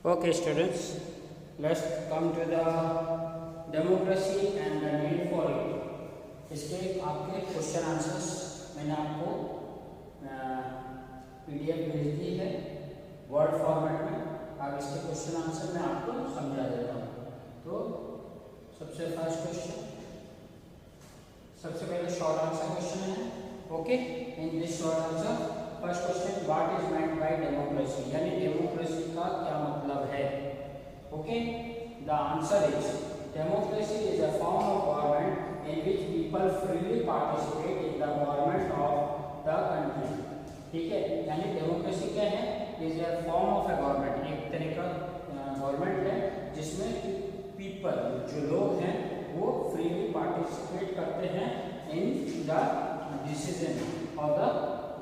Okay, students, let's come to the democracy and the need for it. इसके आपके question answers मैंने आपको PDF भेज दी है वर्ड फॉर्मेट में। अब इसके क्वेश्चन आंसर मैं आपको समझा देता हूँ। तो सबसे फर्स्ट क्वेश्चन, सबसे पहले शॉर्ट आंसर क्वेश्चन है। Okay, in this short answer first question, what is meant by democracy, यानी डेमोक्रेसी का क्या मतलब है। Okay, the answer is democracy is a form of government in which people freely participate in the government of the country। ठीक है, यानी democracy क्या है, is a form of a government, एक तरह का गवर्नमेंट है जिसमें पीपल, जो लोग हैं, वो फ्रीली पार्टिसिपेट करते हैं in the decision of the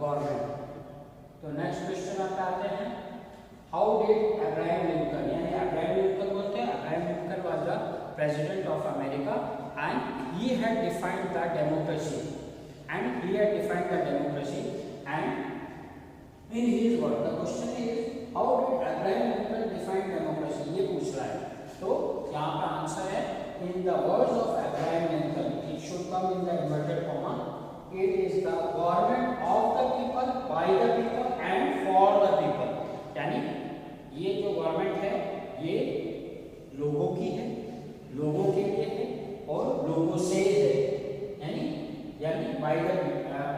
government. तो नेक्स्ट क्वेश्चन आप आते हैं, हाउ डिड अब्राहम लिंकन, यानी अब्राहम लिंकन बोलते हैं, Abraham Lincoln was the president of America and he had defined the democracy and in his word, the question is how did Abraham Lincoln define democracy, ये पूछ रहा है। तो यहाँ का आंसर है, in the words of Abraham Lincoln, it should come in the inverted comma, it is the government of the people, by the people and for the people। यानी ये जो गवर्नमेंट है ये लोगों की है, लोगों के लिए है और लोगों से है, यानी by the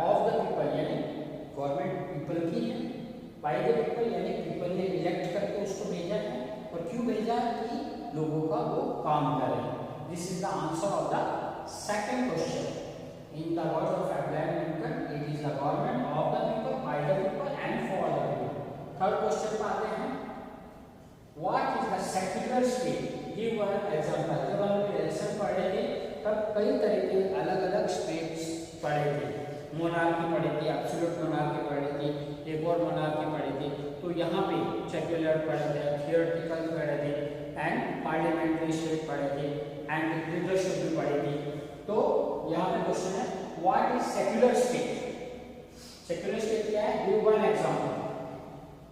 of the people, यानी गवर्नमेंट पीपल की है, बाय द पीपल यानी पीपल ने इलेक्ट करके उसको भेजा है, और क्यों भेजा है कि लोगों का वो काम करे। This is the answer of the second question, in the words of Abraham Lincoln, it is the government of the people, by the people and for the people. Third question पे आते हैं, what is the secular state, give one example. जब हम relation पढ़े थे तब कई तरह के अलग अलग स्टेट्स पढ़े थे, मोनार्की पढ़ी थी, एब्सोल्यूट मोनार्की पढ़ी थी, एक और मोनार्की पढ़ी थी। तो यहाँ पे सेक्युलर पढ़े थे, थियोरेटिकल पढ़े थे, एंड पार्लियामेंट्री स्टेट पढ़े थे, एंड डिक्टेटरशिप भी पढ़ी थी। तो यहाँ पे क्वेश्चन है, what is secular state, secular state क्या है, गिव वन एग्जांपल।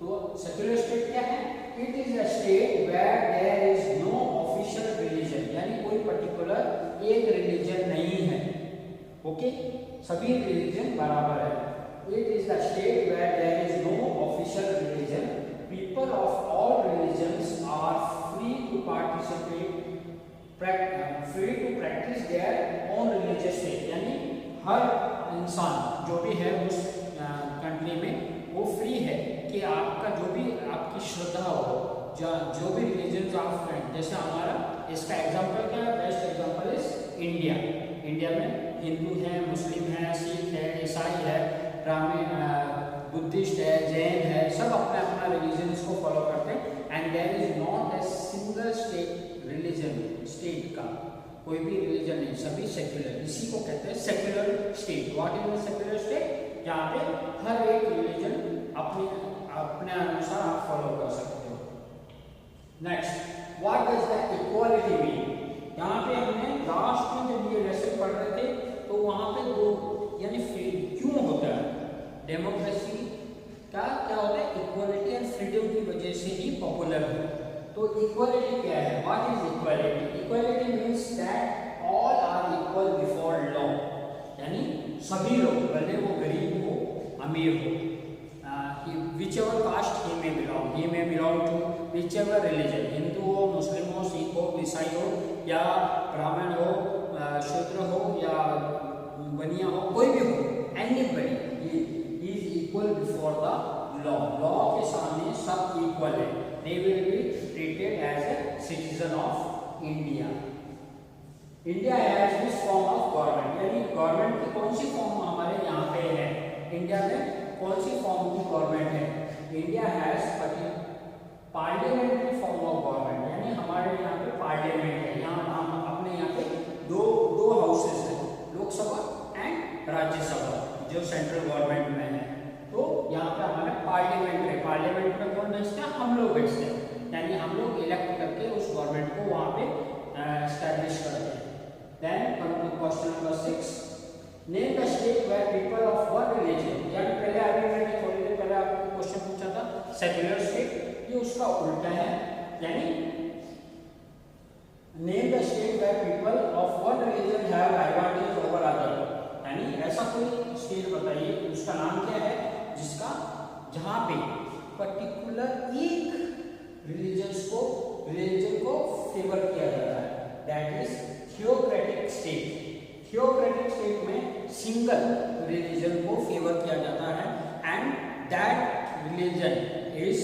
तो सेक्युलर स्टेट क्या है, it is a state where there is no official religion, यानी कोई पर्टिकुलर एक रिलीजन नहीं है। ओके, सभी रिलीजन बराबर है। It is the state where there is no official religion, people of all religions are free to participate, free to practise their own religious faith, यानी हर इंसान जो भी है उस कंट्री में वो फ्री है कि आपका जो भी आपकी श्रद्धा हो, जो भी रिलीजन आप फ्रेंड, जैसे हमारा इसका एग्जांपल क्या है, best example is India. India में हिंदू है, मुस्लिम है, सिख है, ईसाई है, ब्राह्मण, बुद्धिस्ट है, जैन है, सब अपना अपना रिलीजन इसको फॉलो करते हैं। And there is not a single state religion, state का कोई भी रिलीजन नहीं, सभी सेक्युलर, इसी को कहते हैं secular state. What is the secular state, यहाँ पे हर एक रिलीजन अपने अनुसार आप फॉलो कर सकते हो। Next, what does the equality mean, यहाँ पे हमने लास्ट में जब ये लेसन पढ़ रहे थे तो वहाँ पे दो, यानी क्यों होता है डेमोक्रेसी का, क्या होता है, इक्वालिटी एंड फ्रीडम की वजह से ही पॉपुलर है। तो इक्वालिटी क्या है, what is equality, equality means that all are equal before law, यानी सभी लोग, भले वो गरीब हो अमीर हो, whichever caste he may belong to whichever religion, Hindu हो, मुस्लिम हो, सिख हो, ईसाई हो, या ब्राह्मण हो, शूद्र हो, या बनिया हो, कोई भी हो, anybody is equal before the law, law के सामने सब इक्वल है, they will be treated as a citizen of India। India has this form of government, यानी गवर्नमेंट की कौन सी फॉर्म हमारे यहाँ पे है, इंडिया में कौन सी फॉर्म की गवर्नमेंट है, India has parliamentary form of government, यानी हमारे यहाँ पे पार्लियामेंट है। यहाँ हम अपने यहाँ पे दो हाउसेस हैं, लोकसभा एंड राज्यसभा, जो सेंट्रल गवर्नमेंट में है। तो यहाँ पे हमारे पार्लियामेंट है, पार्लियामेंट में कौन बैठते हैं, हम लोग बैठते हैं, यानी हम लोग इलेक्ट करके उस गवर्नमेंट को वहाँ पे एस्टैब्लिश करते हैं। Then come to question number 6, name the state where people of one religion, यानी पहले अभी मैंने थोड़ी देर पहले आपको क्वेश्चन पूछा था सेक्युलर स्टेट, ये उसका उल्टा है। यानी name the state where people of one religion have advantage over other, यानी ऐसा कोई स्टेट बताइए उसका नाम क्या है जिसका जहां पे पर्टिकुलर एक रिलीजन को फेवर किया जाता है, that is theocratic state. Theocratic state में सिंगल रिलीजन को फेवर किया जाता है and that religion is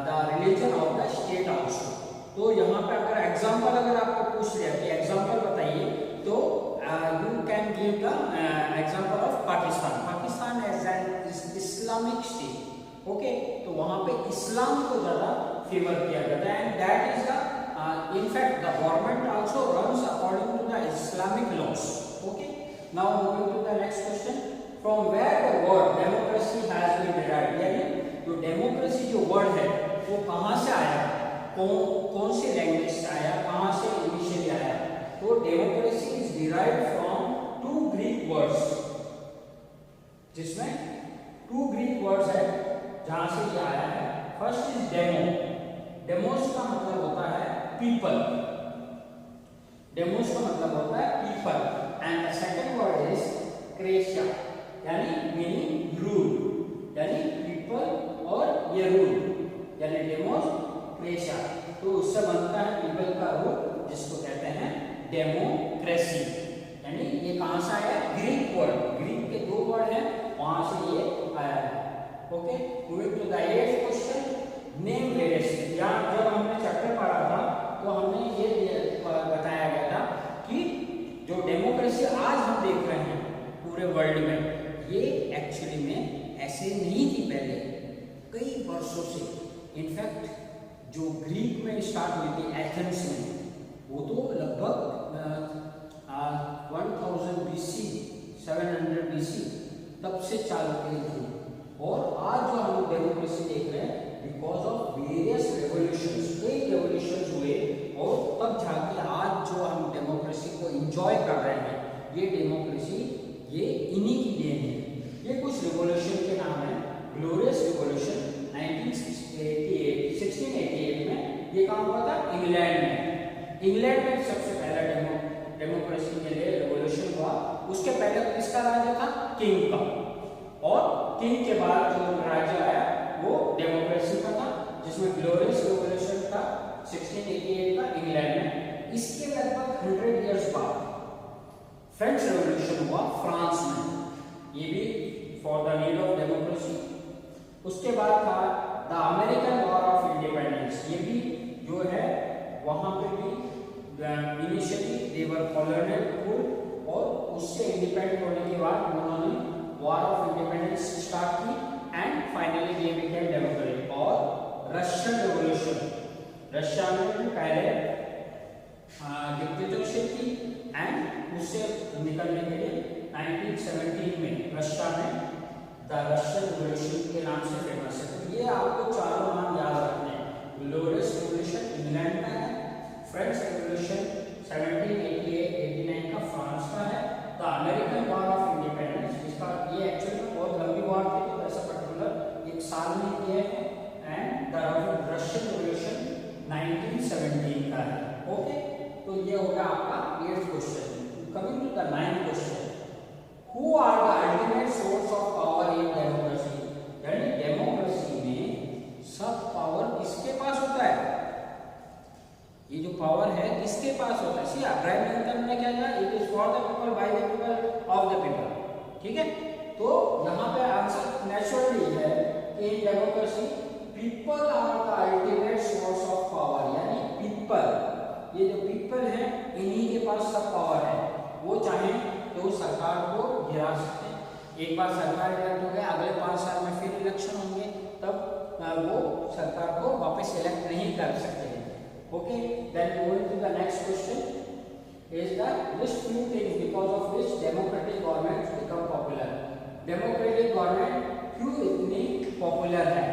the religion of the state also. तो यहाँ पे अगर एग्जांपल अगर आपको पूछ लिया कि एग्जांपल बताइए तो you can give the example of Pakistan. Pakistan as an Islamic state, okay, तो वहाँ पे इस्लाम को ज्यादा फेवर किया जाता है and that is the in fact the government also runs according to the Islamic laws, okay. Now moving to the next question, from where the word democracy has been derived, यानी जो democracy जो word है वो कहाँ से आया, कौन से लैंग्वेज से आया, कहाँ से इनिशियली आया। तो democracy is derived from two Greek words, जिसमें टू ग्रीक वर्ड्स है जहां से ये आया है। फर्स्ट इज डेमो, डेमोस का मतलब होता है पीपल, डेमोस का मतलब होता है people, and the second word is kratia, यानी मीनिंग रूल, यानी पीपल और ये रूल, यानी डेमोस क्रेशिया। तो उससे बनता है पीपल का रूल जिसको कहते हैं डेमोक्रेसी, यानी ये कहां से आया, ग्रीक वर्ड, ग्रीक के दो वर्ड हैं वहां से ये आया है, okay. Moving to the 8th question, name various. यहाँ जब हमने चैप्टर पढ़ा था तो हमने ये बताया गया था कि जो डेमोक्रेसी आज हम देख रहे हैं पूरे वर्ल्ड में, ये एक्चुअली में ऐसे नहीं थी पहले, कई वर्षों से। इनफैक्ट जो ग्रीक में स्टार्ट हुई थी एथेंस में, वो तो लगभग 1000 BC 700 BC तब से चालू की थी। और आज जो हम लोग डेमोक्रेसी देख रहे हैं बिकॉज ऑफ वेरियस रेवोल्यूशंस, कई रेवोल्यूशंस हुए और तब जाके आज जो हम डेमोक्रेसी को एंजॉय कर रहे हैं, ये डेमोक्रेसी ये इन्हीं की देन है। ये कुछ रेवोल्यूशन के नाम है। ग्लोरियस रेवोल्यूशन 1688 में ये काम हुआ था इंग्लैंड में। इंग्लैंड में सबसे पहला डेमोक्रेसी के लिए रेवोल्यूशन हुआ। उसके पहले किसका राज्य था, किंग का, और किंग के बाद जो राज्य आया वो डेमोक्रेसी का था, जिसमें ग्लोरियस रेवोल्यूशन था 1688 का इंग्लैंड में। इसके लगभग 100 इयर्स बाद फ्रेंच रेवोल्यूशन हुआ फ्रांस में, ये भी for the need of democracy. उसके बाद था the American war of independence, ये भी जो है वहां पे भी इनिशियली दे वर कॉलोनियल रूल, और उससे इंडिपेंडेंट होने के बाद उन्होंने वॉर ऑफ इंडिपेंडेंस स्टार्ट की and finally they became democratic. और रशियन रेवोल्यूशन, रशिया में भी पहले डिक्टेटरशिप थी एंड उससे निकलने के लिए 1917 में रशिया में द रशियन रेवोल्यूशन के नाम से फेमस है। तो ये आपको चारों नाम याद रखने हैं। ग्लोरियस रेवोल्यूशन इंग्लैंड का है, फ्रेंच रेवोल्यूशन 1788-89 का फ्रांस का है, the American war of independence, जिसका ये एक्चुअली में बहुत लंबी वॉर थी तो ऐसा पर्टिकुलर एक साल में किया है, एंड द रशियन रेवोल्यूशन 1917 का है, ओके। तो ये हो गया आपका 8th question. Coming to the 9th question, who are the ultimate source of power in democracy, यानी डेमोक्रेसी में सब पावर किसके पास होता है, ये जो पावर है किसके पास होता है। सी अब्राहम लिंकन ने क्या कहा, it is for the people by the people of the people, ठीक है। तो यहाँ पे आंसर नेचुरली है कि in democracy people are the ultimate source of power, यानी पीपल, ये जो पीपल है इन्हीं के पास सब पावर है। वो चाहे तो सरकार को गिरा सकते हैं। एक बार सरकार इलेक्ट हो गया, अगले 5 साल में फिर इलेक्शन होंगे, तब वो सरकार को वापस इलेक्ट नहीं कर सकते हैं, okay. Then moving to the next question is the list few things because of which democratic governments become popular. Democratic government क्यों इतनी पॉपुलर है,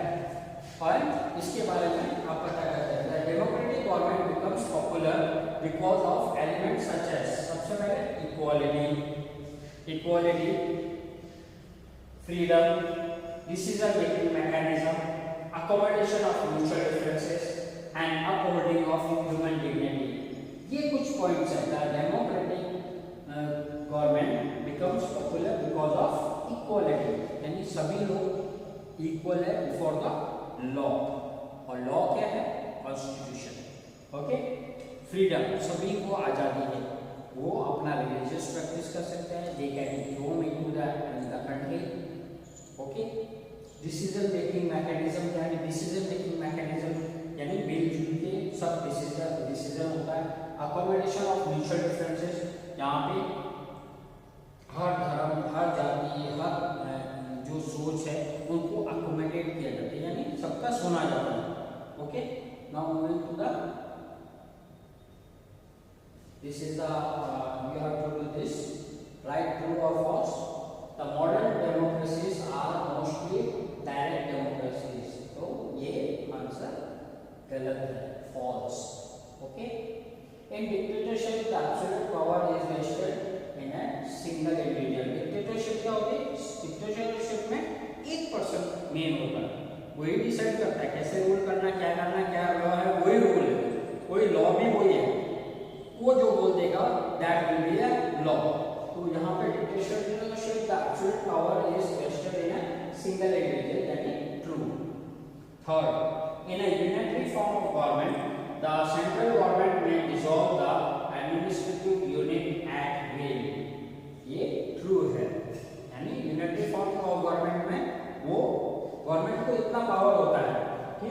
और इसके बारे में आप पता करते हैं। The democratic government becomes popular because of elements such as, सबसे पहले equality, freedom, decision making mechanism, accommodation of mutual differences and of human dignity. ये कुछ पॉइंट्स है। The democratic government becomes popular because of equality, यानी सभी लोग equal है before the law, और लॉ क्या है? कॉन्स्टिट्यूशन। ओके। फ्रीडम, सभी को आज़ादी है, वो अपना रिलीजियस प्रैक्टिस कर सकते हैं, they can Rome into the country. Okay. Decision making mechanism क्या है? डिसीजन मेकिंग मैकेनिज्म यानी मिलजुल के सब डिसीजन होता है। अकोमोडेशन ऑफ म्यूचुअल डिफरेंसेस, यहाँ पे हर धर्म, हर जाति, हर जो सोच है उनको अकोमोडेट किया जाता है, यानी सबका सुना जाता है। Okay. Now moving to the this is the you have to do this, right, true or false? The modern democracies are mostly direct democracies, तो ये आंसर गलत है, false. Okay. In dictatorship the absolute power is vested in a single individual. dictatorship क्या होती है? dictatorship में एक person main होता है, वही डिसाइड करता है कैसे रूल करना, क्या लॉ है, वही रूल है, कोई लॉ भी वही है, वो जो बोल देगा that will be a law. तो यहाँ पे dictatorship the absolute power is vested in a single individual, यानी true. Third, in a unitary form of government the central government में dissolve the administrative unit at will, ये true है, यानी unitary form of government में वो government को इतना power होता है कि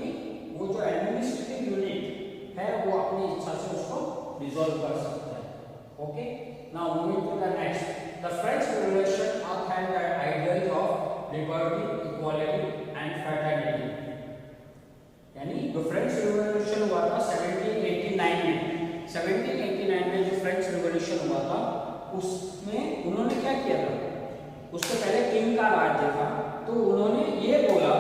वो जो एडमिनिस्ट्रेटिव यूनिट है वो अपनी इच्छा से उसको डिसॉल्व कर सकता है। Okay. Now moving to the next, the French revolution upheld the ideals of liberty, equality and fraternity, यानी जो फ्रेंच रिवॉल्यूशन हुआ था 1789 में, 1789 में जो फ्रेंच रिवॉल्यूशन हुआ था उसमें उन्होंने क्या किया था? उससे पहले किंग का राज्य था, तो उन्होंने ये बोला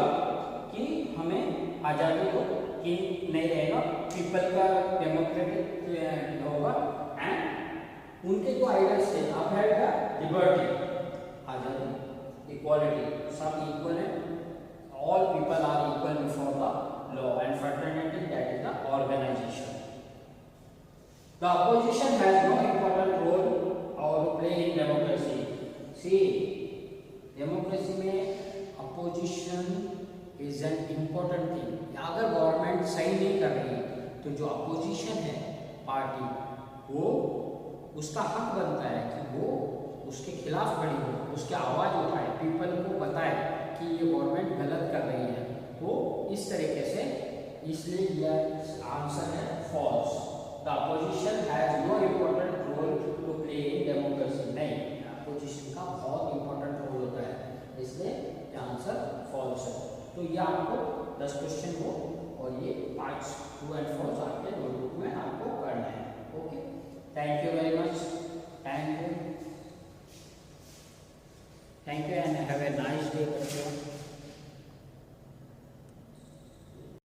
कि हमें आजादी दो, किंग नहीं रहेगा, पीपल का डेमोक्रेटिक होगा, एंड उनके जो आइडियल्स थे अपहेल्ड द लिबर्टी, आजादी, इक्वालिटी, सब इक्वल है, all people are equal before the law, and fraternity that is the organisation. The opposition has no important role और play in democracy. See, democracy में opposition is an important thing. अगर government सही नहीं कर रही है तो जो अपोजिशन है पार्टी, वो उसका हक बनता है कि वो उसके खिलाफ खड़ी हो, उसकी आवाज़ उठाए, पीपल को बताए कि ये गवर्नमेंट गलत कर रही है। तो इस तरीके से, इसलिए यह आंसर है false. The opposition has no important role to play in democracy. नहीं, अपोजिशन का बहुत इंपॉर्टेंट रोल होता है, इसलिए यह आंसर फॉल्स है। तो ये आपको 10 क्वेश्चन हो और ये 5 ट्रू एंड फॉल्स आपके नोटबुक में आपको करना है। Okay, thank you very much, thank you.